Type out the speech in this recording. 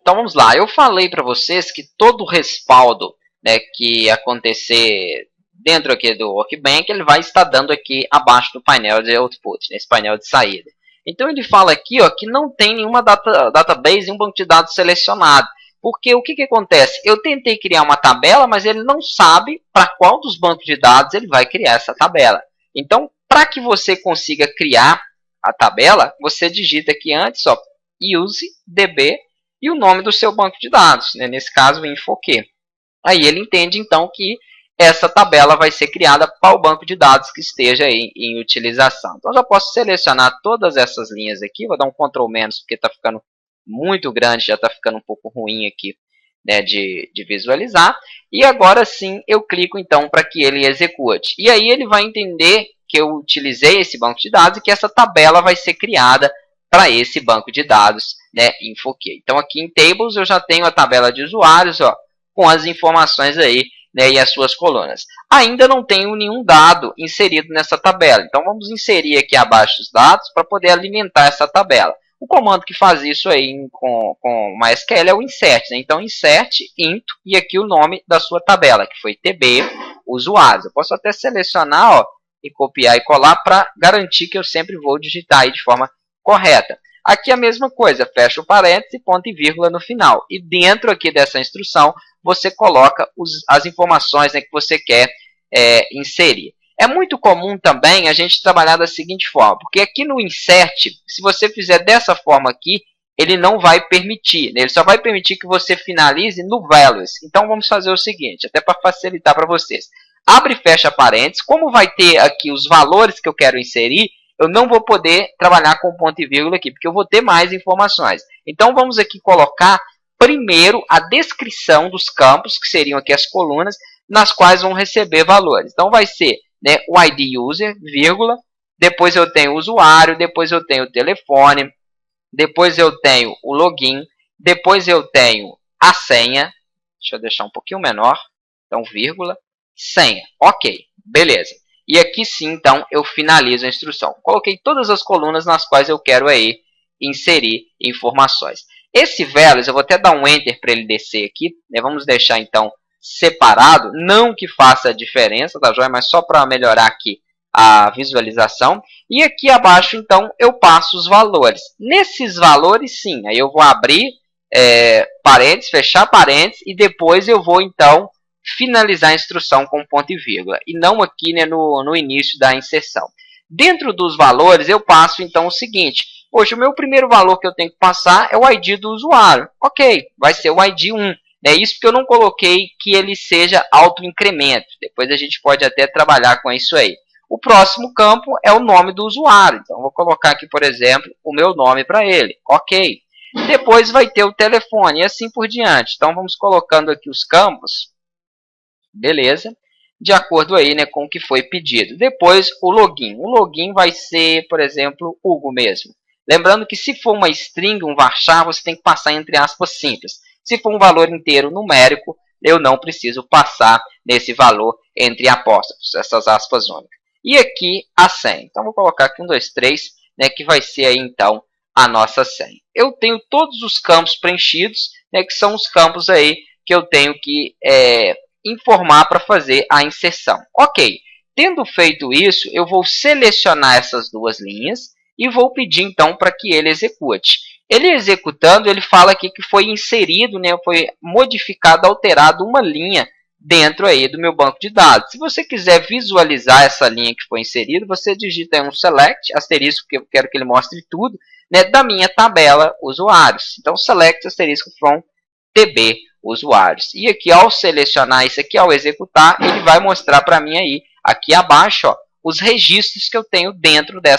Então vamos lá, eu falei para vocês que todo respaldo, né, que acontecer dentro aqui do Workbench, ele vai estar dando aqui abaixo do painel de output, nesse painel de saída. Então ele fala aqui, ó, que não tem nenhuma database e um banco de dados selecionado. Porque o que acontece? Eu tentei criar uma tabela, mas ele não sabe para qual dos bancos de dados ele vai criar essa tabela. Então, para que você consiga criar a tabela, você digita aqui antes, ó, use db e o nome do seu banco de dados, né? Nesse caso, InfoQ. Aí ele entende, então, que essa tabela vai ser criada para o banco de dados que esteja aí em utilização. Então, eu já posso selecionar todas essas linhas aqui. Vou dar um Ctrl- porque está ficando muito grande, já está ficando um pouco ruim aqui, né, de visualizar. E agora sim, eu clico, então, para que ele execute. E aí ele vai entender que eu utilizei esse banco de dados e que essa tabela vai ser criada para esse banco de dados, né, InfoQ. Então, aqui em Tables, eu já tenho a tabela de usuários, ó, com as informações aí, né, e as suas colunas. Ainda não tenho nenhum dado inserido nessa tabela. Então, vamos inserir aqui abaixo os dados para poder alimentar essa tabela. O comando que faz isso aí com MySQL é o insert, né? Então, insert into e aqui o nome da sua tabela, que foi tb usuários. Eu posso até selecionar, ó, e copiar e colar para garantir que eu sempre vou digitar aí de forma correta. Aqui a mesma coisa, fecha o parênteses, ponto e vírgula no final. E dentro aqui dessa instrução, você coloca as informações, né, que você quer inserir. É muito comum também a gente trabalhar da seguinte forma, porque aqui no insert, se você fizer dessa forma aqui, ele não vai permitir, né? Ele só vai permitir que você finalize no values. Então vamos fazer o seguinte, até para facilitar para vocês. Abre e fecha parênteses, como vai ter aqui os valores que eu quero inserir, eu não vou poder trabalhar com ponto e vírgula aqui, porque eu vou ter mais informações. Então vamos aqui colocar primeiro a descrição dos campos, que seriam aqui as colunas, nas quais vão receber valores. Então vai ser, né, o ID user, vírgula, depois eu tenho o usuário, depois eu tenho o telefone, depois eu tenho o login, depois eu tenho a senha, deixa eu deixar um pouquinho menor, então vírgula, senha, ok, beleza. E aqui sim, então, eu finalizo a instrução. Coloquei todas as colunas nas quais eu quero aí inserir informações. Esse values, eu vou até dar um Enter para ele descer aqui, né? Vamos deixar, então, separado, não que faça diferença, tá joia? Mas só para melhorar aqui a visualização. E aqui abaixo, então, eu passo os valores. Nesses valores, sim, aí eu vou abrir parênteses, fechar parênteses e depois eu vou, então, finalizar a instrução com ponto e vírgula. E não aqui, né, no início da inserção. Dentro dos valores, eu passo, então, o seguinte. Poxa, o meu primeiro valor que eu tenho que passar é o ID do usuário. Ok, vai ser o ID 1. É isso porque eu não coloquei que ele seja autoincremento. Depois a gente pode até trabalhar com isso aí. O próximo campo é o nome do usuário. Então, eu vou colocar aqui, por exemplo, o meu nome para ele. Ok. Depois vai ter o telefone e assim por diante. Então, vamos colocando aqui os campos. Beleza. De acordo aí, né, com o que foi pedido. Depois, o login. O login vai ser, por exemplo, Hugo mesmo. Lembrando que se for uma string, um varchar, você tem que passar entre aspas simples. Se for um valor inteiro numérico, eu não preciso passar nesse valor entre apóstrofos, essas aspas únicas. E aqui a senha. Então, vou colocar aqui 1, 2, 3, né, que vai ser aí, então, a nossa senha. Eu tenho todos os campos preenchidos, né, que são os campos aí que eu tenho que informar para fazer a inserção. Ok, tendo feito isso, eu vou selecionar essas duas linhas e vou pedir, então, para que ele execute. Ele executando, ele fala aqui que foi inserido, né, foi modificado, alterado uma linha dentro aí do meu banco de dados. Se você quiser visualizar essa linha que foi inserida, você digita aí um select, asterisco, porque eu quero que ele mostre tudo, né, da minha tabela usuários. Então, select asterisco from tb usuários. E aqui, ao selecionar isso aqui, ao executar, ele vai mostrar para mim aí, aqui abaixo, ó, os registros que eu tenho dentro dessa